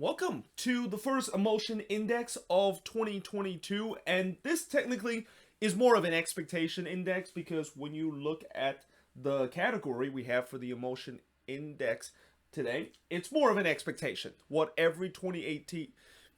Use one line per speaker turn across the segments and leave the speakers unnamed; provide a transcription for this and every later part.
Welcome to the first Emotion Index of 2022, and this technically is more of an expectation index because when you look at the category we have for the Emotion Index today, it's more of an expectation. What every 2018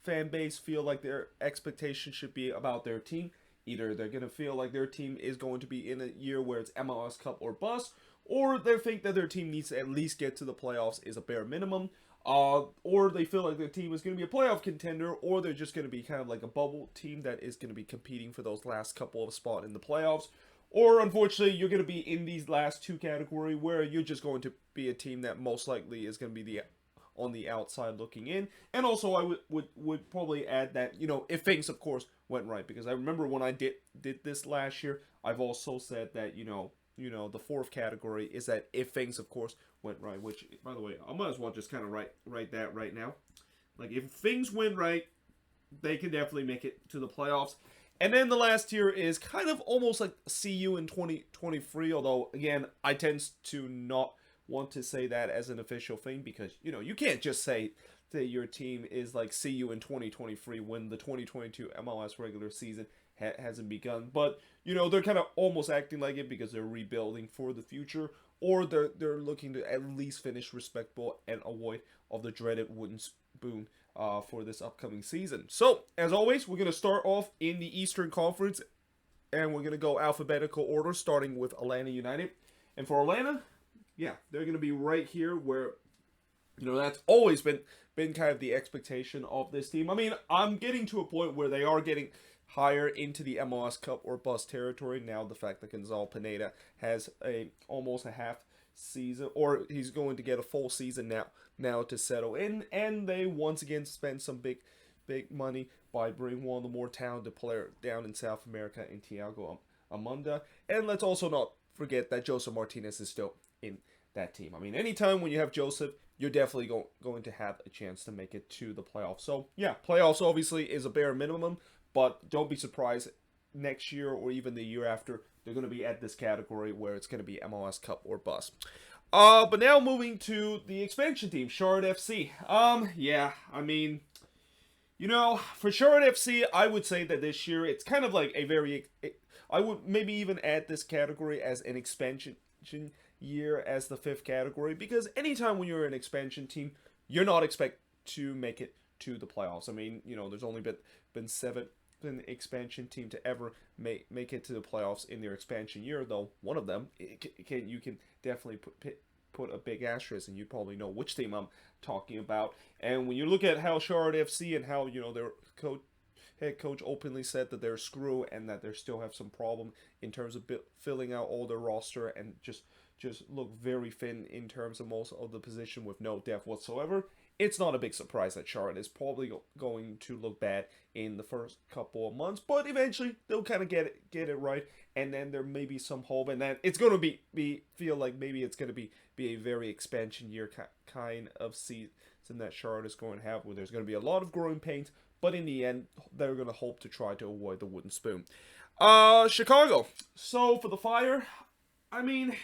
fan base feel like their expectation should be about their team. Either they're going to feel like their team is going to be in a year where it's MLS Cup or bust, or they think that their team needs to at least get to the playoffs is a bare minimum. Or they feel like their team is going to be a playoff contender, or they're just going to be kind of like a bubble team that is going to be competing for those last couple of spots in the playoffs. Or unfortunately, you're going to be in these last two category where you're just going to be a team that most likely is going to be the on the outside looking in. And also, I would probably add that if things of course went right, because I remember when I did this last year, I've also said that the fourth category is that if things of course went right, which by the way I might as well just kind of write that right now. Like if things went right, they can definitely make it to the playoffs. And then the last tier is kind of almost like see you in 2023, although again I tend to not want to say that as an official thing, because you can't just say that your team is like see you in 2023 when the 2022 MLS regular season hasn't begun. But they're kind of almost acting like it because they're rebuilding for the future, or they're looking to at least finish respectable and avoid of the dreaded wooden spoon for this upcoming season. So as always, we're gonna start off in the Eastern Conference, and we're gonna go alphabetical order, starting with Atlanta United. And for Atlanta, yeah, they're gonna be right here where that's always been kind of the expectation of this team. I mean, I'm getting to a point where they are getting higher into the MLS Cup or bust territory now. The fact that Gonzalo Pineda has almost a half season, or he's going to get a full season now to settle in, and they once again spend some big money by bringing one of the more talented players down in South America in Thiago Amanda. And let's also not forget that Joseph Martinez is still in that team. I mean, anytime when you have Joseph, you're definitely going to have a chance to make it to the playoffs. So yeah, playoffs obviously is a bare minimum, but don't be surprised next year or even the year after, they're going to be at this category where it's going to be MLS Cup or bust. But now moving to the expansion team, Charlotte FC. Yeah, I mean, for Charlotte FC, I would say that this year it's kind of like I would maybe even add this category as an expansion year as the fifth category, because anytime when you're an expansion team, you're not expect to make it to the playoffs. I mean, there's only been seven expansion team to ever make it to the playoffs in their expansion year, though one of them you can definitely put a big asterisk, and you probably know which team I'm talking about. And when you look at how Charlotte FC and how their head coach openly said that they're screw and that they still have some problem in terms of filling out all their roster and just look very thin in terms of most of the position with no depth whatsoever. It's not a big surprise that Charlotte is probably going to look bad in the first couple of months, but eventually they'll kind of get it right, and then there may be some hope, and then it's going to feel like maybe it's going to be a very expansion year kind of season that Charlotte is going to have, where there's going to be a lot of growing pains, but in the end they're going to hope to try to avoid the wooden spoon. Chicago. So for the Fire, I mean,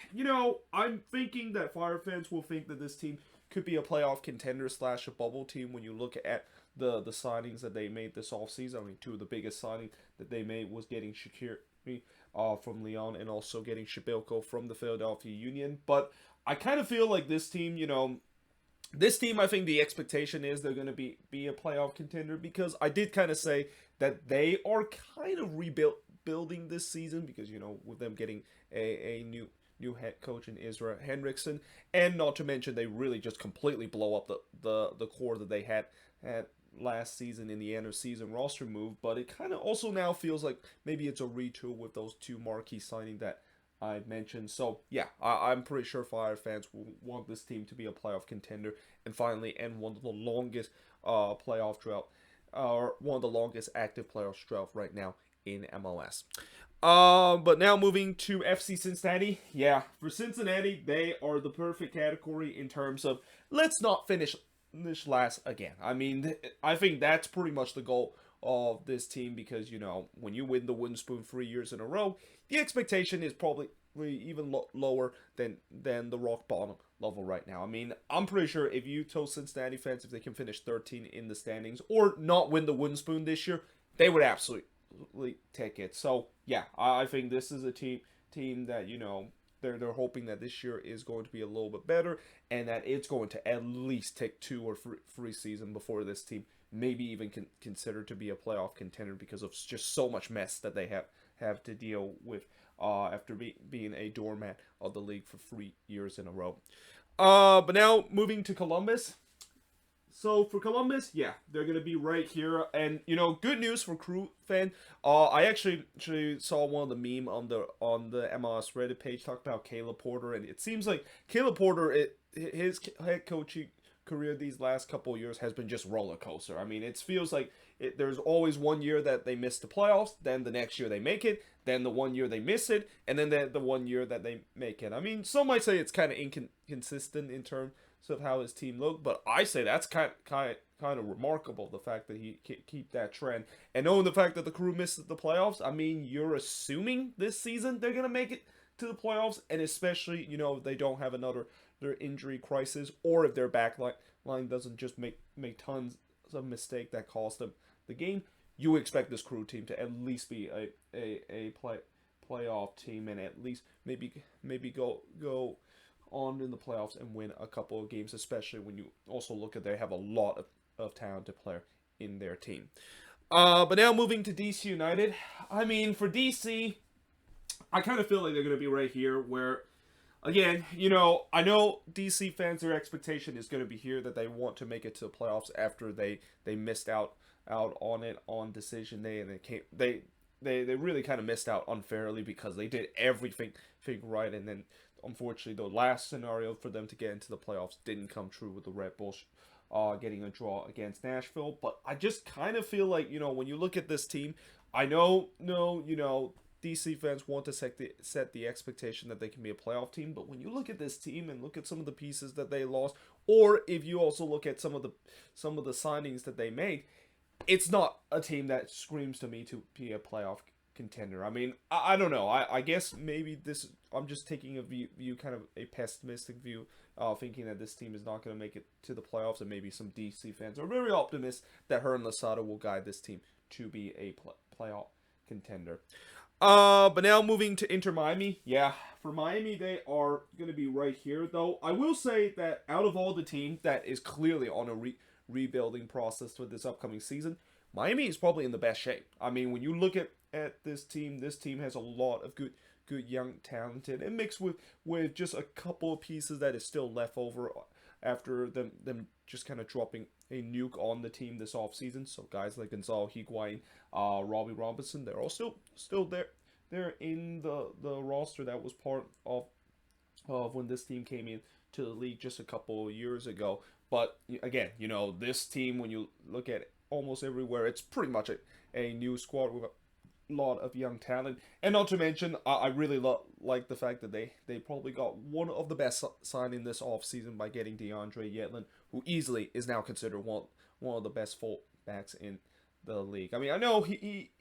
I'm thinking that Fire fans will think that this team could be a playoff contender / a bubble team when you look at the signings that they made this offseason. I mean, two of the biggest signings that they made was getting Shaqiri from Lyon and also getting Shibilko from the Philadelphia Union. But I kind of feel like this team, I think the expectation is they're going to be a playoff contender, because I did kind of say that they are kind of rebuilding this season, because with them getting a new head coach in Israel Henriksen, and not to mention they really just completely blow up the core that they had last season in the end of season roster move. But it kind of also now feels like maybe it's a retool with those two marquee signings that I mentioned. So yeah, I'm pretty sure Fire fans will want this team to be a playoff contender and finally end one of the longest playoff drought, or one of the longest active playoff drought right now in MLS. But now moving to FC Cincinnati. Yeah, for Cincinnati, they are the perfect category in terms of let's not finish last again. I mean, I think that's pretty much the goal of this team, because when you win the wooden spoon 3 years in a row, the expectation is probably even lower than the rock bottom level right now. I mean, I'm pretty sure if you told Cincinnati fans if they can finish 13 in the standings or not win the wooden spoon this year, they would absolutely take it. So yeah, I think this is a team that they're hoping that this year is going to be a little bit better and that it's going to at least take 2 or 3 seasons before this team maybe even considered to be a playoff contender because of just so much mess that they have to deal with after being a doormat of the league for 3 years in a row. But now moving to Columbus. So for Columbus, yeah, they're gonna be right here, and good news for Crew fan. I actually saw one of the meme on the MLS Reddit page talk about Caleb Porter, and it seems like Caleb Porter, his head coaching career these last couple of years has been just roller coaster. I mean, it feels like there's always one year that they miss the playoffs, then the next year they make it, then the one year they miss it, and then the one year that they make it. I mean, some might say it's kind of inconsistent in terms of how his team looked, but I say that's kind of remarkable, the fact that he keep that trend. And knowing the fact that the Crew missed the playoffs, I mean, you're assuming this season they're gonna make it to the playoffs, and especially if they don't have their injury crisis, or if their back line doesn't just make tons of mistake that cost them the game, you expect this Crew team to at least be a playoff team, and at least maybe go on in the playoffs and win a couple of games, especially when you also look at they have a lot of talented player in their team. But now moving to DC United. I mean, for DC, I kind of feel like they're going to be right here where, again, I know DC fans, their expectation is going to be here that they want to make it to the playoffs after they missed out on it on decision day, and they really kind of missed out unfairly because they did everything right, and then unfortunately the last scenario for them to get into the playoffs didn't come true with the Red Bulls getting a draw against Nashville. But I just kind of feel like when you look at this team, I know DC fans want to set the expectation that they can be a playoff team, but when you look at this team and look at some of the pieces that they lost, or if you also look at some of the signings that they made, it's not a team that screams to me to be a playoff contender. I mean, I don't know. I guess maybe I'm just taking a view kind of a pessimistic view, thinking that this team is not going to make it to the playoffs, and maybe some DC fans are very optimistic that Hernan Losada will guide this team to be a playoff contender. But now moving to Inter Miami. Yeah, for Miami, they are going to be right here, though. I will say that out of all the teams that is clearly on a rebuilding process for this upcoming season, Miami is probably in the best shape. I mean, when you look at this team has a lot of good young talented, and mixed with just a couple of pieces that is still left over after them just kind of dropping a nuke on the team this offseason. So guys like Gonzalo Higuain, Robbie Robinson, they're all still there. They're in the roster that was part of when this team came in to the league just a couple of years ago. But again, this team, when you look at it, almost everywhere, it's pretty much a new squad with a lot of young talent. And not to mention, I really like the fact that they probably got one of the best signing this offseason by getting DeAndre Yedlin, who easily is now considered one of the best fullbacks in the league. I mean, I know he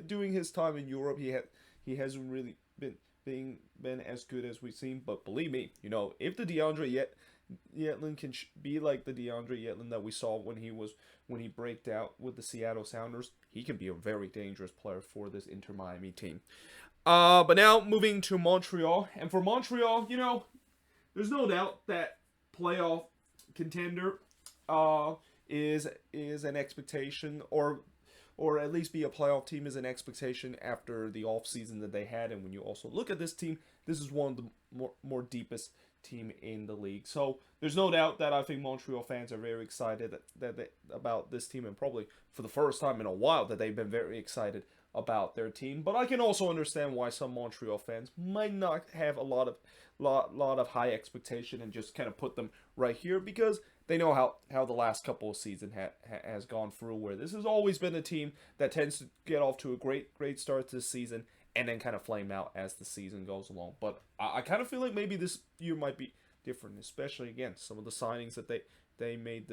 during his time in Europe, he hasn't really been as good as we've seen, but believe me, if the DeAndre Yedlin can be like the DeAndre Yedlin that we saw when he braked out with the Seattle Sounders, he can be a very dangerous player for this Inter Miami team. But now moving to Montreal, and for Montreal, there's no doubt that playoff contender is an expectation, or at least be a playoff team is an expectation after the offseason that they had. And when you also look at this team, this is one of the more deepest team in the league. So there's no doubt that I think Montreal fans are very excited about this team, and probably for the first time in a while that they've been very excited about their team. But I can also understand why some Montreal fans might not have a lot of high expectation and just kind of put them right here, because they know how the last couple of seasons has gone through, where this has always been a team that tends to get off to a great start to the season and then kind of flame out as the season goes along. But I kind of feel like maybe this year might be different, especially, again, some of the signings that they made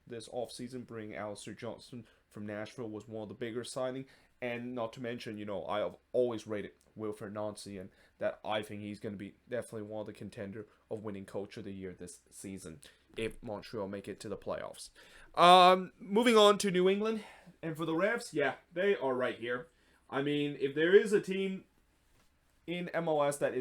this offseason. Bringing Alistair Johnston from Nashville was one of the bigger signings. And not to mention, I have always rated Wilfred Nancy, and that I think he's going to be definitely one of the contender of winning Coach of the Year this season if Montreal make it to the playoffs. Moving on to New England, and for the Revs, yeah, they are right here. I mean, if there is a team in MLS that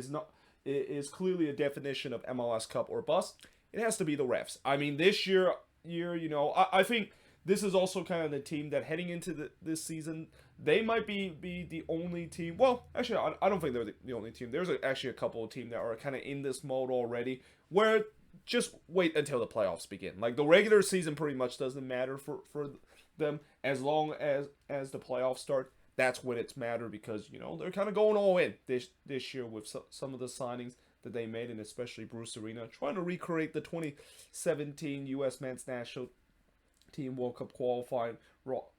is clearly a definition of MLS Cup or bust, it has to be the Revs. I mean, this year, I think this is also kind of the team that heading into this season, they might be the only team. Well, actually, I don't think they're the only team. There's actually a couple of teams that are kind of in this mode already, where just wait until the playoffs begin. Like, the regular season pretty much doesn't matter for them as long as the playoffs start. That's when it's matter, because they're kind of going all in this year with some of the signings that they made, and especially Bruce Arena trying to recreate the 2017 U.S. Men's National Team World Cup qualifying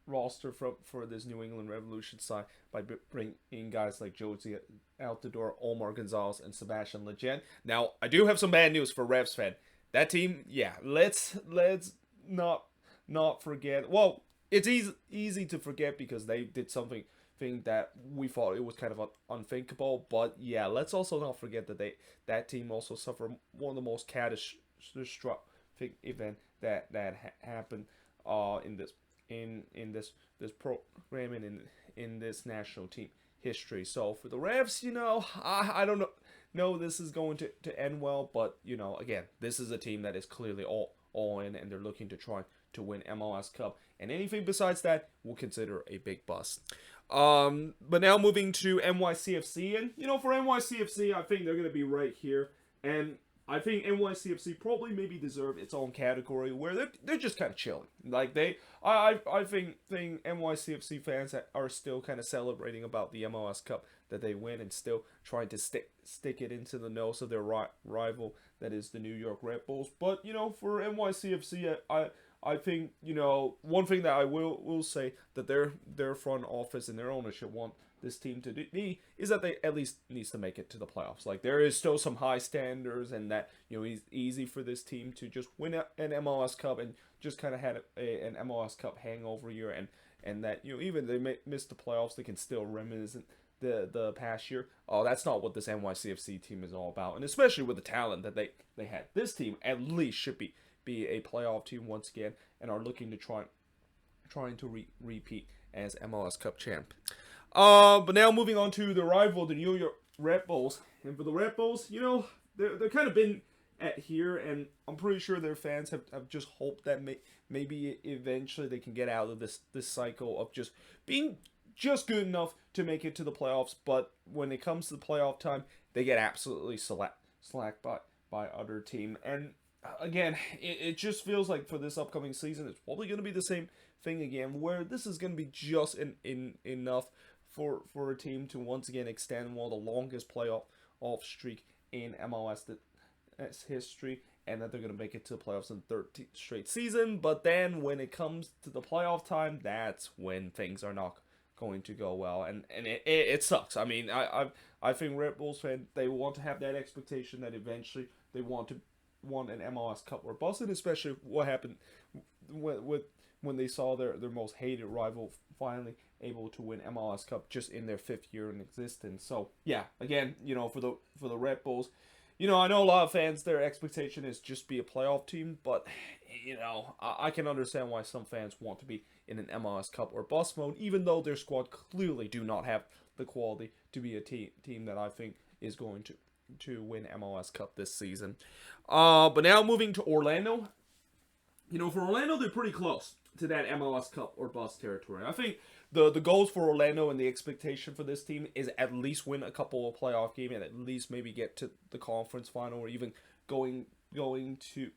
roster for this New England Revolution side by bringing in guys like Josie Altidore, Omar Gonzalez, and Sebastian Lejeune. Now, I do have some bad news for Revs fan. That team, yeah, let's not forget. Well, it's easy to forget because they did something that we thought it was kind of unthinkable. But yeah, let's also not forget that that team also suffered one of the most catastrophic event that happened in this program and in this national team history. So for the Revs, I don't know this is going to end well, but again, this is a team that is clearly all in, and they're looking to try to win MLS Cup, and anything besides that we'll consider a big bust. But now moving to NYCFC, and for NYCFC, I think they're going to be right here, and I think NYCFC probably maybe deserve its own category where they're just kind of chilling. Like I think NYCFC fans are still kind of celebrating about the MLS Cup that they win, and still trying to stick it into the nose of their rival, that is the New York Red Bulls. But for NYCFC, I think one thing that I will say that their front office and their ownership want this team to be is that they at least needs to make it to the playoffs. Like, there is still some high standards, and that it's easy for this team to just win an MLS Cup and just kind of had an MLS Cup hangover year, and that even they miss the playoffs, they can still reminisce the past year. Oh, that's not what this NYCFC team is all about, and especially with the talent that they had. This team at least should be a playoff team once again, and are looking to trying to repeat as MLS Cup champ. But now moving on to the rival, the New York Red Bulls. And for the Red Bulls, they're kind of been at here, and I'm pretty sure their fans have just hoped that maybe eventually they can get out of this cycle of just being just good enough to make it to the playoffs. But when it comes to the playoff time, they get absolutely slacked by other team. And again, it just feels like for this upcoming season, it's probably going to be the same thing again, where this is going to be just enough for a team to once again extend one of the longest playoff streak in MLS history, and that they're going to make it to the playoffs in the 13th straight season. But then when it comes to the playoff time, that's when things are not going to go well, and it sucks. I mean, I think Red Bulls fans, they want to have that expectation that eventually they want an MLS Cup or bust, and especially what happened when they saw their most hated rival finally able to win MLS Cup just in their 5th year in existence. So yeah, again, for the Red Bulls, I know a lot of fans, their expectation is just be a playoff team, but I can understand why some fans want to be in an MLS Cup or bust mode, even though their squad clearly do not have the quality to be a team that I think is going to win MLS Cup this season. But now moving to Orlando. For Orlando, they're pretty close to that MLS Cup or bust territory. I think the goals for Orlando and the expectation for this team is at least win a couple of playoff games and at least maybe get to the conference final, or even going to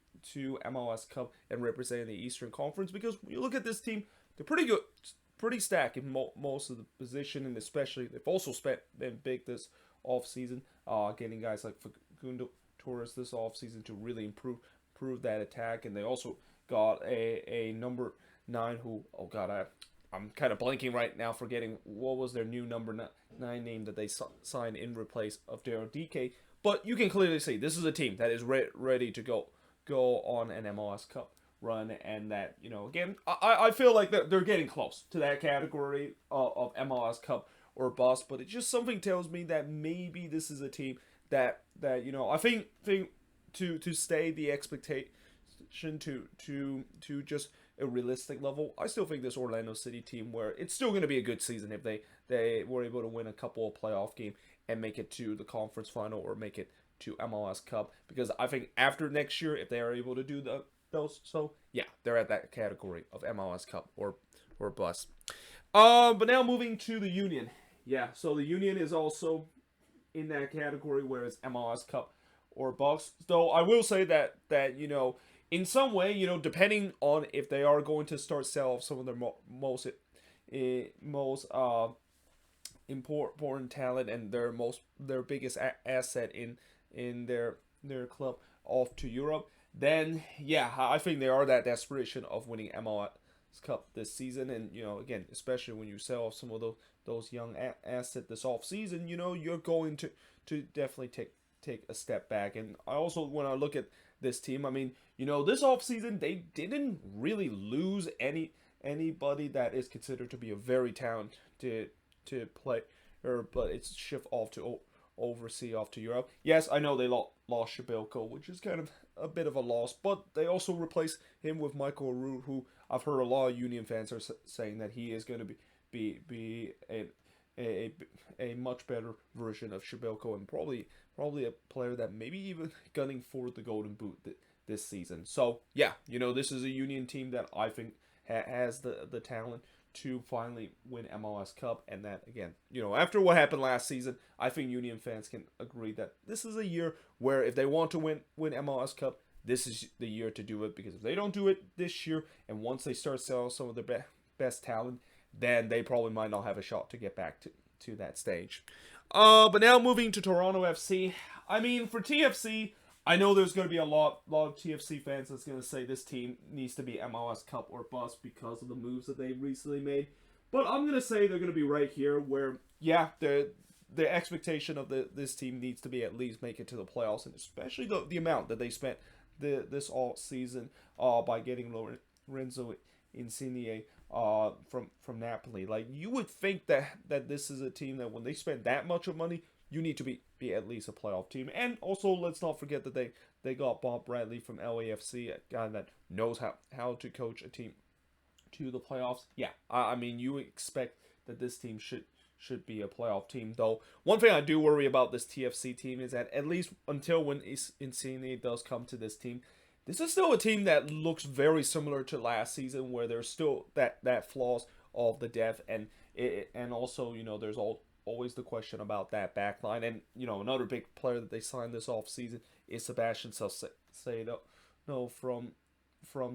MLS Cup and representing the Eastern Conference. Because when you look at this team, they're pretty good, pretty stacked in most of the position, and especially they've also been big this offseason, getting guys like Facundo Torres this offseason to really improve that attack. And they also got a number 9 who, oh god, I'm kind of blanking right now, forgetting what was their new number 9 name that they signed in replace of Daryl DK. But you can clearly see this is a team that is ready to go on an MLS Cup run, and that, again, I feel like they're getting close to that category of MLS Cup or bust, but it just something tells me that maybe this is a team that I think to stay the expectation to just a realistic level. I still think this Orlando City team, where it's still going to be a good season if they were able to win a couple of playoff games and make it to the conference final or make it to MLS Cup, because I think after next year, if they are able to do those, so yeah, they're at that category of MLS Cup or bust. But now moving to the Union. Yeah, so the Union is also in that category where it's MLS Cup or bust. Though I will say that in some way, depending on if they are going to start sell off some of their most important talent and their biggest asset in their club off to Europe, then yeah, I think they are that desperation of winning MLS Cup this season. And again, especially when you sell off some of those young assets this off season, you're going to definitely take a step back. And I also, when I look at this team, I mean, this off season they didn't really lose anybody that is considered to be a very talented to play, but it's shift off to overseas off to Europe. Yes, I know they lost Shibilko, which is kind of a bit of a loss, but they also replaced him with Michael Aru, who I've heard a lot of Union fans are saying that he is going to be a much better version of Shibilko, and probably a player that maybe even gunning for the Golden Boot this season. So yeah, this is a Union team that I think has the talent to finally win MLS Cup. And that, again, after what happened last season, I think Union fans can agree that this is a year where if they want to win MLS Cup, this is the year to do it. Because if they don't do it this year, and once they start selling some of their best talent, then they probably might not have a shot to get back to that stage. But now moving to Toronto FC. I mean, for TFC, I know there's going to be a lot of TFC fans that's going to say this team needs to be MLS Cup or bust because of the moves that they recently made. But I'm going to say they're going to be right here, where, yeah, the expectation of this team needs to be at least make it to the playoffs, and especially the amount that they spent this all season by getting Lorenzo Insigne from Napoli. Like, you would think that this is a team that when they spend that much of money, you need to be at least a playoff team. And also, let's not forget that they got Bob Bradley from LAFC, a guy that knows how to coach a team to the playoffs. Yeah, I mean, you expect that this team should be a playoff team. Though, one thing I do worry about this TFC team is that at least until when Insigne does come to this team, this is still a team that looks very similar to last season, where there's still that flaws of the depth, and also, there's always the question about that back line. And another big player that they signed this off season is Sebastian Salcedo from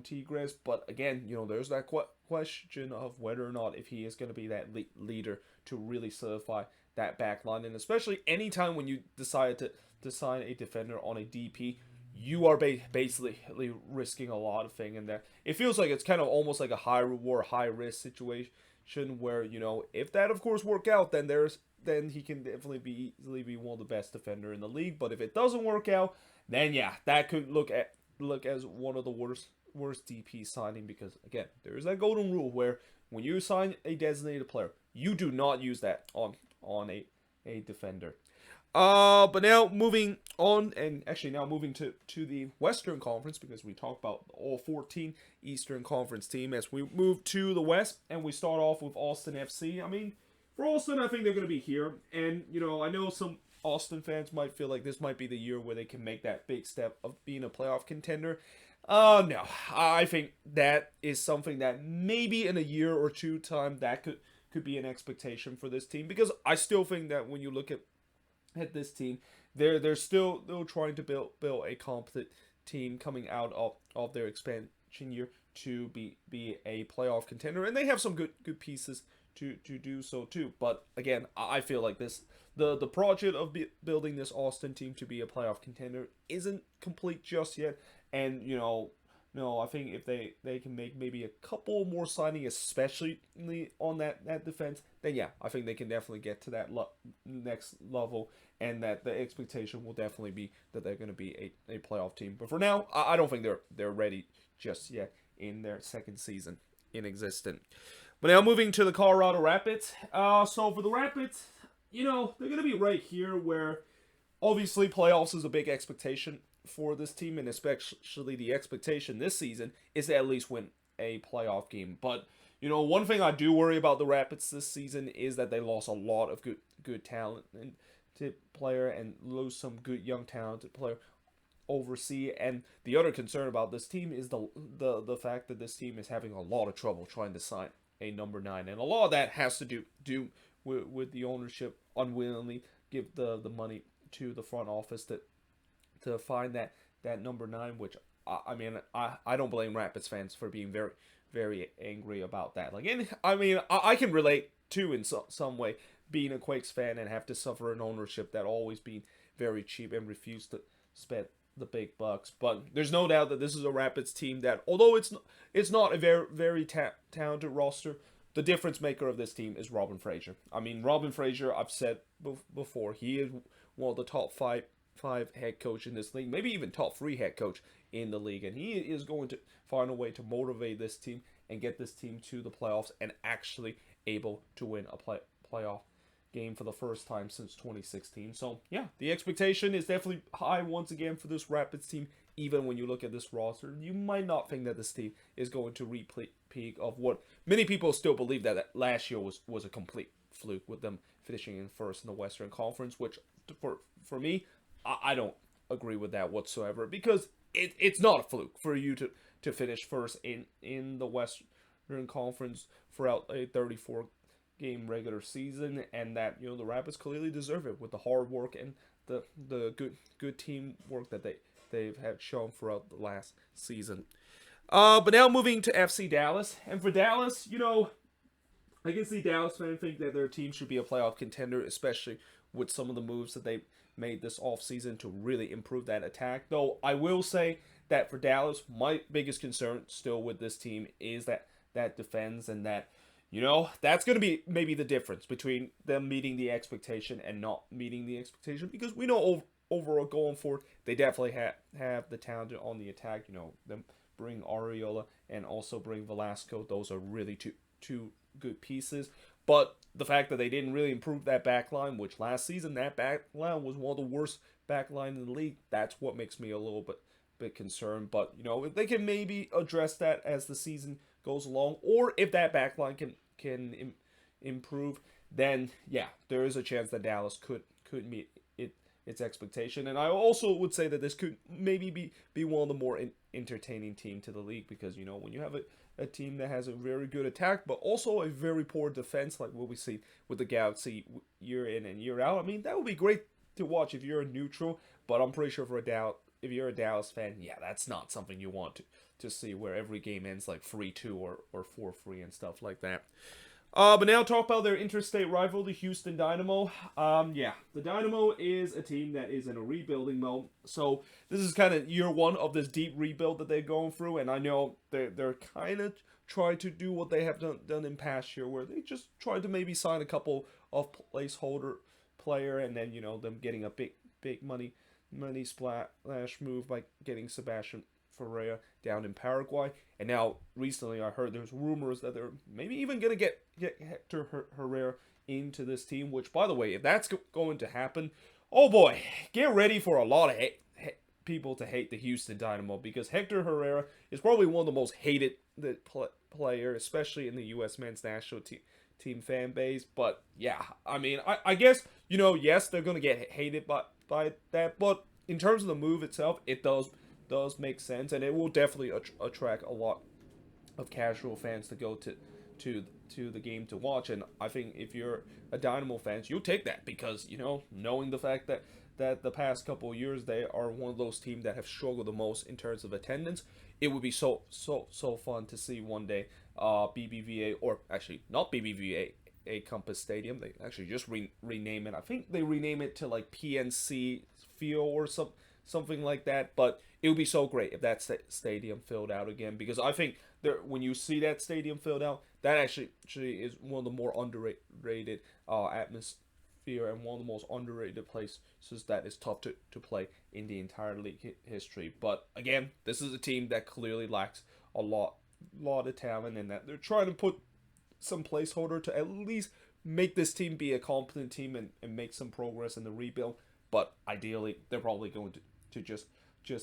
Tigres. But again, there's that question of whether or not if he is going to be that leader to really solidify that back line. And especially anytime when you decide to sign a defender on a DP, you are basically risking a lot of things in there. It feels like it's kind of almost like a high reward, high risk situation, where if that of course work out, then he can definitely easily be one of the best defender in the league. But if it doesn't work out, then yeah, that could look as one of the worst DP signing, because again, there is that golden rule where when you sign a designated player, you do not use that on a defender. But now moving on, and actually now moving to the Western Conference, because we talked about all 14 Eastern Conference team. As we move to the West, and we start off with Austin FC. I mean, for Austin, I think they're going to be here. And, I know some Austin fans might feel like this might be the year where they can make that big step of being a playoff contender. No, I think that is something that maybe in a year or two time that could be an expectation for this team, because I still think that when you look at this team, they're still trying to build a competent team coming out of their expansion year to be a playoff contender, and they have some good pieces to do so too. But again, I feel like the project of building this Austin team to be a playoff contender isn't complete just yet, and No, I think if they can make maybe a couple more signing, especially on that defense, then yeah, I think they can definitely get to that next level, and that the expectation will definitely be that they're going to be a playoff team. But for now, I don't think they're ready just yet in their second season in existence. But now moving to the Colorado Rapids. So for the Rapids, they're going to be right here where obviously playoffs is a big expectation for this team, and especially the expectation this season is to at least win a playoff game. But one thing I do worry about the Rapids this season is that they lost a lot of good talent and player, and lose some good young talented player overseas. And the other concern about this team is the fact that this team is having a lot of trouble trying to sign a number 9, and a lot of that has to do with the ownership unwillingly give the money to the front office to find that number 9, which I don't blame Rapids fans for being very, very angry about that. Like, and I can relate too in some way, being a Quakes fan and have to suffer an ownership that always been very cheap and refused to spend the big bucks. But there's no doubt that this is a Rapids team that, although it's not a very, very talented roster, the difference maker of this team is Robin Fraser. I mean, Robin Fraser, I've said before, he is one of the top five head coach in this league, maybe even top 3 head coach in the league, and he is going to find a way to motivate this team and get this team to the playoffs and actually able to win a playoff game for the first time since 2016. So yeah, the expectation is definitely high once again for this Rapids team. Even when you look at this roster, you might not think that this team is going to repeat of what many people still believe that last year was a complete fluke, with them finishing in first in the Western Conference, which for me, I don't agree with that whatsoever, because it's not a fluke for you to finish first in the Western Conference throughout a 34 game regular season, and that the Rapids clearly deserve it with the hard work and the good teamwork that they've had shown throughout the last season. But now moving to FC Dallas, and for Dallas, I can see Dallas fans think that their team should be a playoff contender, especially with some of the moves that they made this offseason to really improve that attack. Though I will say that for Dallas, my biggest concern still with this team is that defense, and that that's going to be maybe the difference between them meeting the expectation and not meeting the expectation, because we know overall going forward, they definitely have the talent on the attack. Them bring Ariola and also bring Velasco. Those are really two good pieces. But the fact that they didn't really improve that back line, which last season that back line was one of the worst back line in the league, that's what makes me a little bit concerned. But if they can maybe address that as the season goes along, or if that back line can improve, then yeah, there is a chance that Dallas could meet its expectation. And I also would say that this could maybe be one of the more entertaining team to the league, because when you have a team that has a very good attack but also a very poor defense, like what we see with the Galaxy year in and year out, that would be great to watch if you're a neutral. But I'm pretty sure if you're a Dallas fan, yeah, that's not something you want to see, where every game ends like 3-2 or 4-3 and stuff like that. But now talk about their interstate rival, the Houston Dynamo. The Dynamo is a team that is in a rebuilding mode. So this is kind of year 1 of this deep rebuild that they're going through. And I know they're kind of trying to do what they have done in past year, where they just tried to maybe sign a couple of placeholder player, and then them getting a big money splash move by getting Sebastian Ferreira down in Paraguay. And now recently I heard there's rumors that they're maybe even going to get Hector Herrera into this team, which, by the way, if that's going to happen, oh boy, get ready for a lot of people to hate the Houston Dynamo, because Hector Herrera is probably one of the most hated player, especially in the U.S. men's national team fan base. But yeah, I guess, yes, they're going to get hated by that, but in terms of the move itself, it does make sense, and it will definitely attract a lot of casual fans to go to the game to watch. And I think if you're a Dynamo fan, you'll take that, because knowing the fact that the past couple of years they are one of those teams that have struggled the most in terms of attendance, it would be so fun to see one day BBVA, or actually not BBVA, a Compass Stadium. They actually just rename it. I think they rename it to like PNC Field or something like that. But it would be so great if that stadium filled out again, because I think when you see that stadium filled out, that actually is one of the more underrated atmosphere and one of the most underrated places that is tough to play in the entire league history. But again, this is a team that clearly lacks a lot of talent, and that they're trying to put some placeholder to at least make this team be a competent team and make some progress in the rebuild. But ideally, they're probably going to just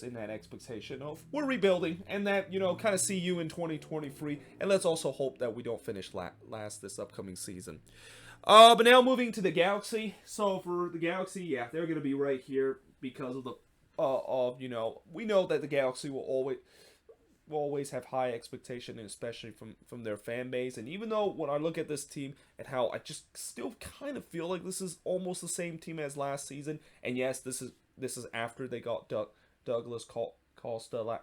in that expectation of we're rebuilding, and that, kind of see you in 2023, and let's also hope that we don't finish last this upcoming season. But now moving to the Galaxy. So for the Galaxy, yeah, they're going to be right here because of we know that the Galaxy will always have high expectation, and especially from their fan base. And even though when I look at this team and how I just still kind of feel like this is almost the same team as last season, and yes, this is after they got Douglas Costa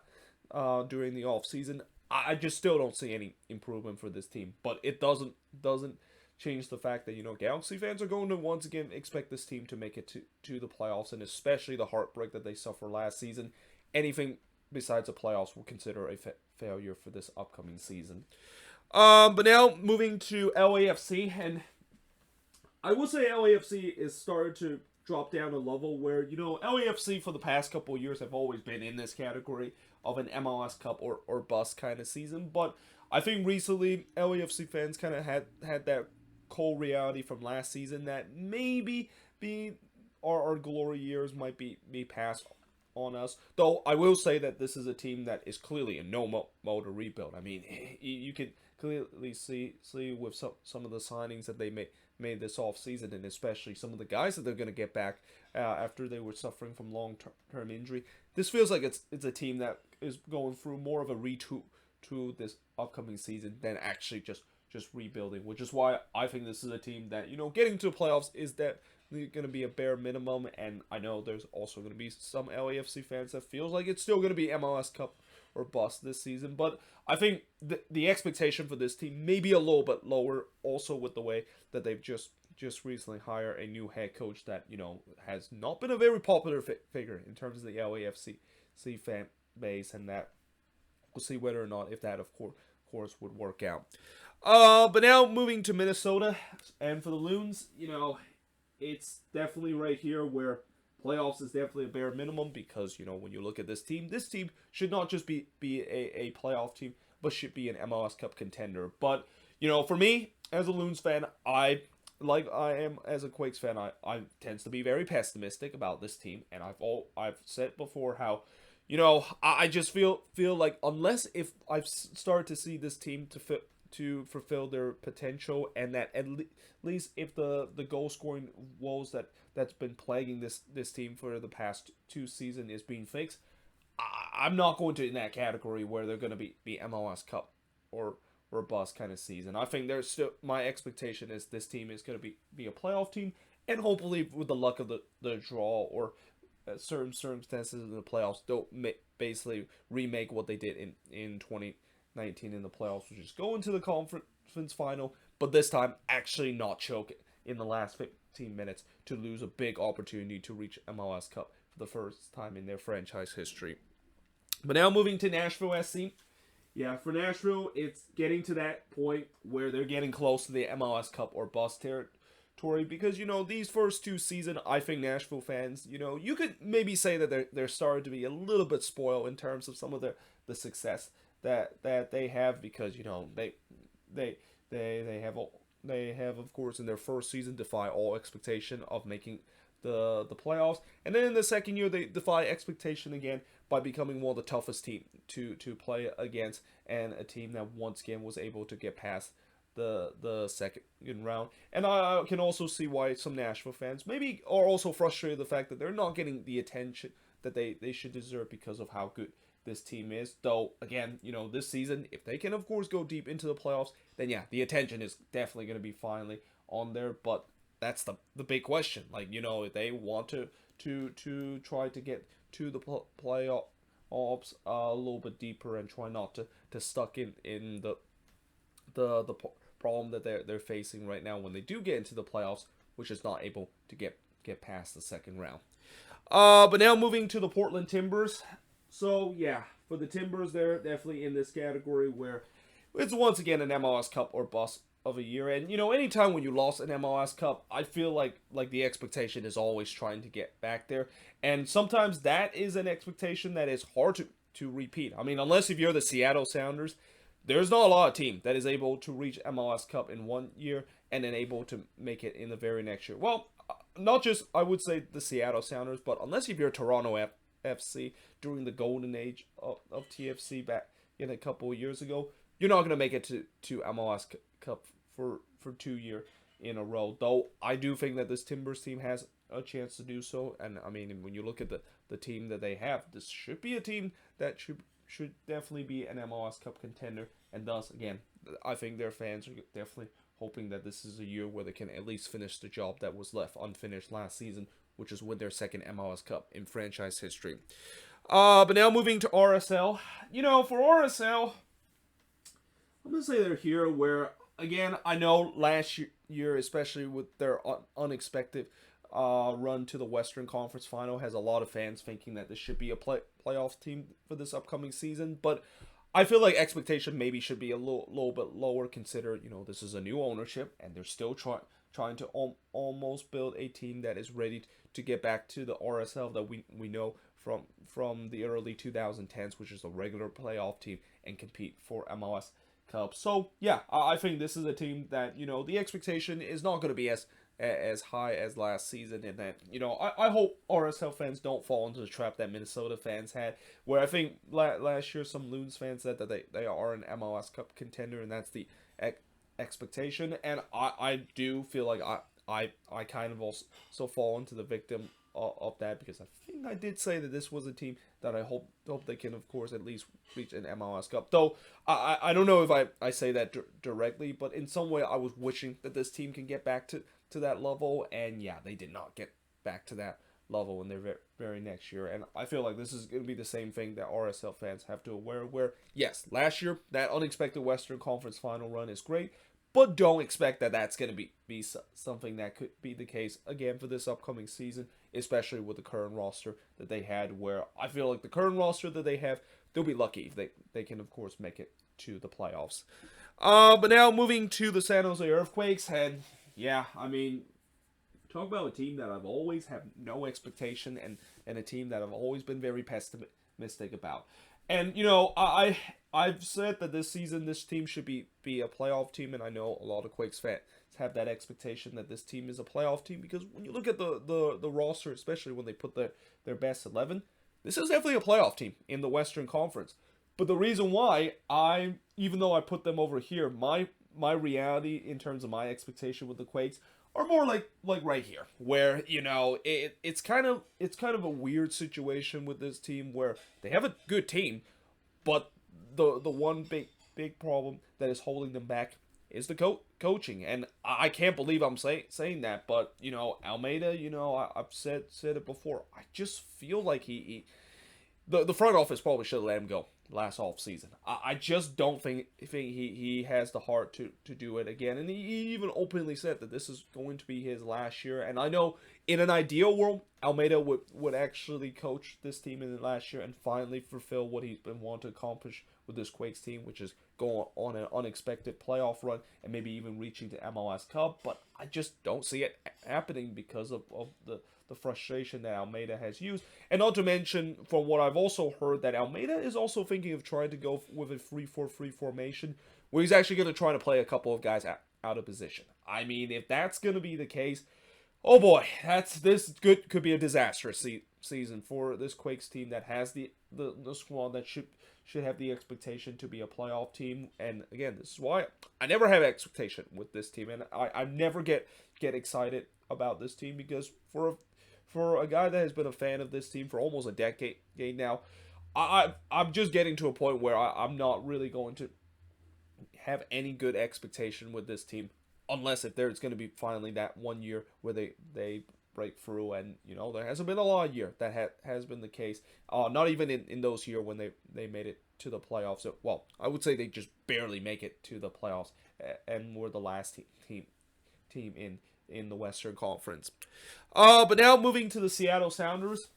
during the offseason, I just still don't see any improvement for this team. But it doesn't change the fact that, Galaxy fans are going to once again expect this team to make it to the playoffs, and especially the heartbreak that they suffered last season. Anything besides the playoffs will consider a failure for this upcoming season. But now moving to LAFC, and I will say LAFC is started to drop down a level where, LAFC for the past couple of years have always been in this category of an MLS Cup or bust kind of season. But I think recently LAFC fans kind of had that cold reality from last season that maybe our glory years might be passed on us. Though I will say that this is a team that is clearly in no mode to rebuild. I mean, you can clearly see with some of the signings that they made this offseason, and especially some of the guys that they're going to get back after they were suffering from long-term injury. This feels like it's a team that is going through more of a retool to this upcoming season than actually just rebuilding, which is why I think this is a team that, getting to the playoffs is that going to be a bare minimum. And I know there's also going to be some LAFC fans that feels like it's still going to be MLS Cup or bust this season. But I think the expectation for this team may be a little bit lower, also with the way that they've just recently hired a new head coach that, has not been a very popular figure in terms of the LAFC fan base, and that we'll see whether or not if that of course would work out. But now moving to Minnesota, and for the Loons, it's definitely right here where playoffs is definitely a bare minimum, because, when you look at this team should not just be a playoff team, but should be an MLS Cup contender. But, for me, as a Loons fan, I am as a Quakes fan, I tends to be very pessimistic about this team, and I've said before how, I just feel like unless if I've started to see this team to fulfill their potential, and that at least if the goal scoring woes that's been plaguing this team for the past two seasons is being fixed, I'm not going to in that category where they're going to be MLS Cup or bust kind of season. I think there's still, my expectation is this team is going to be a playoff team, and hopefully with the luck of the draw or certain circumstances in the playoffs, they'll basically remake what they did in 2019 in the playoffs, which is go into the conference final, but this time actually not choke in the last 15 minutes to lose a big opportunity to reach MLS Cup for the first time in their franchise history. But now moving to Nashville SC. Yeah, for Nashville, it's getting to that point where they're getting close to the MLS Cup or bust territory, because, these first two seasons, I think Nashville fans, you could maybe say that they're starting to be a little bit spoiled in terms of some of the success that they have, because, they have of course in their first season defy all expectation of making the playoffs, and then in the second year they defy expectation again by becoming one of the toughest team to play against, and a team that once again was able to get past the second round. And I can also see why some Nashville fans maybe are also frustrated the fact that they're not getting the attention that they should deserve because of how good this team is. Though again, this season, if they can of course go deep into the playoffs, then yeah, the attention is definitely going to be finally on there. But that's the big question. Like, if they want to try to get to the playoffs a little bit deeper and try not to stuck in the problem that they're facing right now when they do get into the playoffs, which is not able to get past the second round. But now moving to the Portland Timbers. So yeah, for the Timbers, they're definitely in this category where it's once again an MLS Cup or bust of a year. And anytime when you lost an MLS Cup, I feel like the expectation is always trying to get back there, and sometimes that is an expectation that is hard to repeat. I mean, unless if you're the Seattle Sounders, there's not a lot of team that is able to reach MLS Cup in one year and then able to make it in the very next year. Well, not just I would say the Seattle Sounders, but unless if you're Toronto FC during the golden age of TFC back in a couple of years ago, you're not going to make it to MLS Cup for 2 years in a row. Though I do think that this Timbers team has a chance to do so. And I mean, when you look at the team that they have, this should be a team that should definitely be an MLS Cup contender. And thus, again, I think their fans are definitely hoping that this is a year where they can at least finish the job that was left unfinished last season, which is win their second MLS Cup in franchise history. But now moving to RSL. For RSL, I'm going to say they're here where, again, I know last year, especially with their unexpected run to the Western Conference Final, has a lot of fans thinking that this should be a playoff team for this upcoming season. But I feel like expectation maybe should be a little bit lower, consider, this is a new ownership, and they're still trying to almost build a team that is ready to get back to the RSL that we know from the early 2010s, which is a regular playoff team, and compete for MLS Cup. So yeah, I think this is a team that the expectation is not going to be as high as last season, and that I hope RSL fans don't fall into the trap that Minnesota fans had, where I think last year some Loons fans said that they are an MLS Cup contender, and that's the expectation. And I do feel like I kind of also fall into the victim of that, because I think I did say that this was a team that I hope they can, of course, at least reach an MLS Cup. Though I don't know if I say that directly, but in some way I was wishing that this team can get back to that level, and yeah, they did not get back to that level in their very next year. And I feel like this is going to be the same thing that RSL fans have to aware, where yes, last year that unexpected Western Conference Final run is great, but don't expect that that's going to be something that could be the case again for this upcoming season, especially with the current roster that they had, where I feel like the current roster that they have, they'll be lucky if they can, of course, make it to the playoffs. But now moving to the San Jose Earthquakes, and yeah, I mean, talk about a team that I've always had no expectation, and a team that I've always been very pessimistic about. And I've said that this season this team should be a playoff team, and I know a lot of Quakes fans have that expectation that this team is a playoff team, because when you look at the roster, especially when they put their best 11, this is definitely a playoff team in the Western Conference. But the reason why even though I put them over here, my reality in terms of my expectation with the Quakes are more like right here, where it's kind of a weird situation with this team, where they have a good team, but the one big problem that is holding them back is the coaching. And I can't believe I'm saying that, but Almeida, I've said it before, I just feel like the front office probably should have let him go last off season. I just don't think he has the heart to do it again. And he even openly said that this is going to be his last year. And I know in an ideal world, Almeida would actually coach this team in the last year and finally fulfill what he's been wanting to accomplish with this Quakes team, which is going on an unexpected playoff run and maybe even reaching the MLS Cup. But I just don't see it happening because of the frustration that Almeida has used. And not to mention, from what I've also heard, that Almeida is also thinking of trying to go with a 3-4-3 formation, where he's actually going to try to play a couple of guys out of position. I mean, if that's going to be the case, oh boy, could be a disastrous season for this Quakes team that has the squad that should have the expectation to be a playoff team. And again, this is why I never have expectation with this team, and I never get excited about this team, because for a guy that has been a fan of this team for almost a decade now, I'm just getting to a point where I'm not really going to have any good expectation with this team, unless if there's going to be finally that 1 year where they break through. And there hasn't been a lot of year that has been the case, not even in those years when they made it to the playoffs. So, well, I would say they just barely make it to the playoffs, and were the last team in the Western Conference. But now moving to the Seattle Sounders.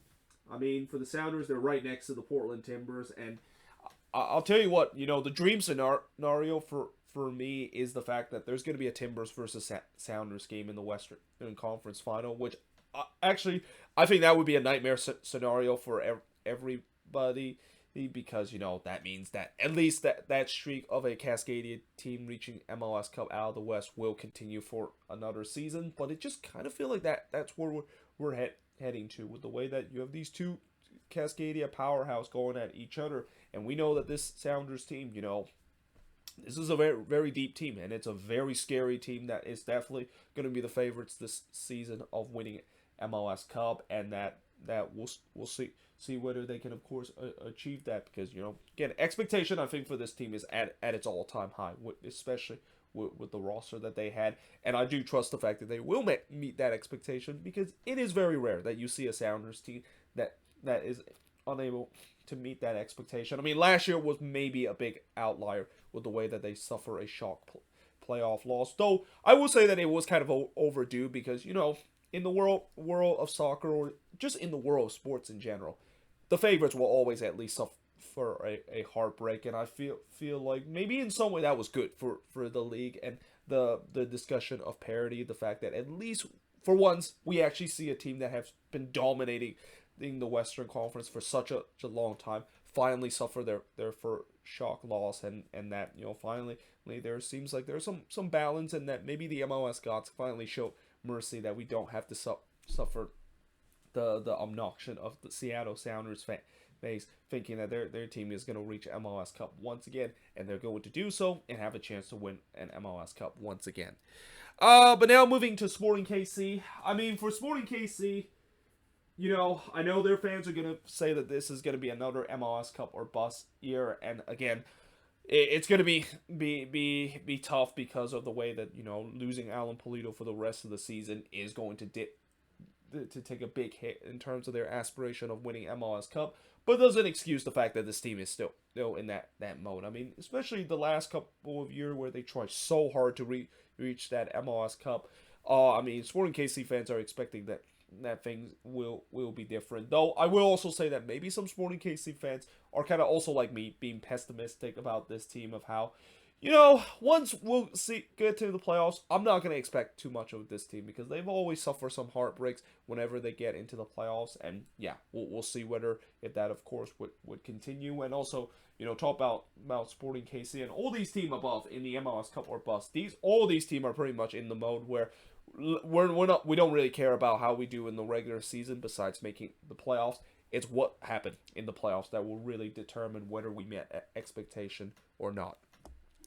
I mean, for the Sounders, they're right next to the Portland Timbers, and I'll tell you what, the dream scenario for me is the fact that there's going to be a Timbers versus Sounders game in the Western Conference Final, which actually I think that would be a nightmare scenario for everybody, because that means that at least that streak of a Cascadia team reaching MLS Cup out of the West will continue for another season. But it just kind of feel like that's where we're heading to, with the way that you have these two Cascadia powerhouse going at each other, and we know that this Sounders team, this is a very, very deep team, and it's a very scary team that is definitely going to be the favorites this season of winning MLS Cup, and that we'll see whether they can, of course, achieve that, because again, expectation I think for this team is at its all-time high, especially with the roster that they had, and I do trust the fact that they will meet that expectation, because it is very rare that you see a Sounders team that is unable to meet that expectation. I mean, last year was maybe a big outlier with the way that they suffer a shock playoff loss, though I will say that it was kind of overdue, because in the world of soccer, or just in the world of sports in general, the favorites will always at least suffer a heartbreak, and I feel like maybe in some way that was good for the league and the discussion of parity, the fact that at least for once we actually see a team that has been dominating in the Western Conference for such a long time finally suffer their first shock loss, and that finally there seems like there's some balance, and that maybe the MLS gods finally show mercy, that we don't have to suffer the obnoxion of the Seattle Sounders face, thinking that their team is going to reach MLS Cup once again, and they're going to do so and have a chance to win an MLS Cup once again. But now moving to Sporting KC. I mean, for Sporting KC, I know their fans are going to say that this is going to be another MLS Cup or bust year, and again, it's going to be tough because of the way that losing Alan Pulido for the rest of the season is going to take a big hit in terms of their aspiration of winning MLS Cup, but doesn't excuse the fact that this team is still in that mode. I mean, especially the last couple of years where they tried so hard to reach that MLS Cup. I mean, Sporting KC fans are expecting that things will be different. Though I will also say that maybe some Sporting KC fans are kind of also like me, being pessimistic about this team, of how, once we'll get to the playoffs, I'm not going to expect too much of this team, because they've always suffered some heartbreaks whenever they get into the playoffs, and yeah, we'll see if that, of course, would continue. And also, talk about Sporting KC and all these teams above in the MLS Cup or bust. All these teams are pretty much in the mode where we don't really care about how we do in the regular season besides making the playoffs. It's what happened in the playoffs that will really determine whether we met expectation or not.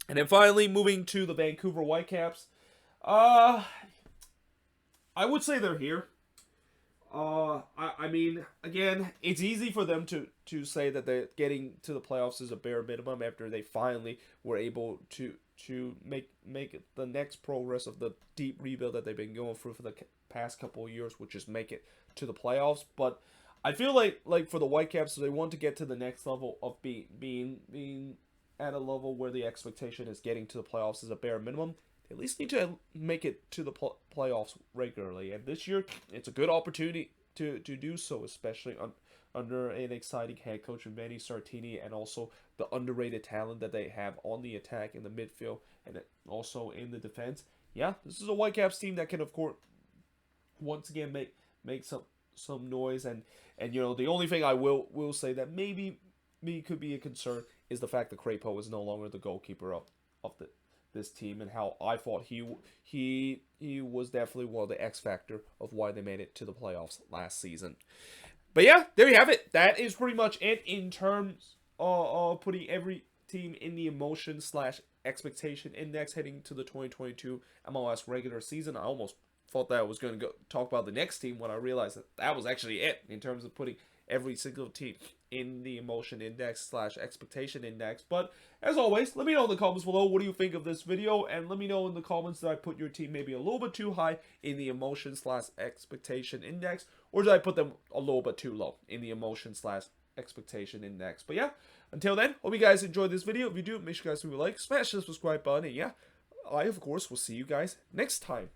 And then finally, moving to the Vancouver Whitecaps. I would say they're here. I mean, again, it's easy for them to say that they're getting to the playoffs is a bare minimum after they finally were able to make the next progress of the deep rebuild that they've been going through for the past couple of years, which is make it to the playoffs. But I feel like for the Whitecaps, they want to get to the next level of being at a level where the expectation is getting to the playoffs is a bare minimum. They at least need to make it to the playoffs regularly, and this year it's a good opportunity to do so, especially under an exciting head coach in Manny Sartini, and also the underrated talent that they have on the attack, in the midfield, and also in the defense. Yeah, this is a Whitecaps team that can, of course, once again make some noise, and the only thing I will say that maybe could be a concern is the fact that Crapo is no longer the goalkeeper of this team, and how I thought he was definitely one of the X factor of why they made it to the playoffs last season. But yeah, there you have it. That is pretty much it in terms of putting every team in the emotion/expectation index heading to the 2022 MLS regular season. I almost thought that I was going to go talk about the next team when I realized that was actually it in terms of putting every single team in the emotion index/expectation index. But as always, let me know in the comments below, what do you think of this video, and let me know in the comments, that I put your team maybe a little bit too high in the emotion/expectation index, or did I put them a little bit too low in the emotion/expectation index. But yeah, until then, hope you guys enjoyed this video. If you do, make sure you guys leave a like, smash the subscribe button, and yeah, I of course will see you guys next time.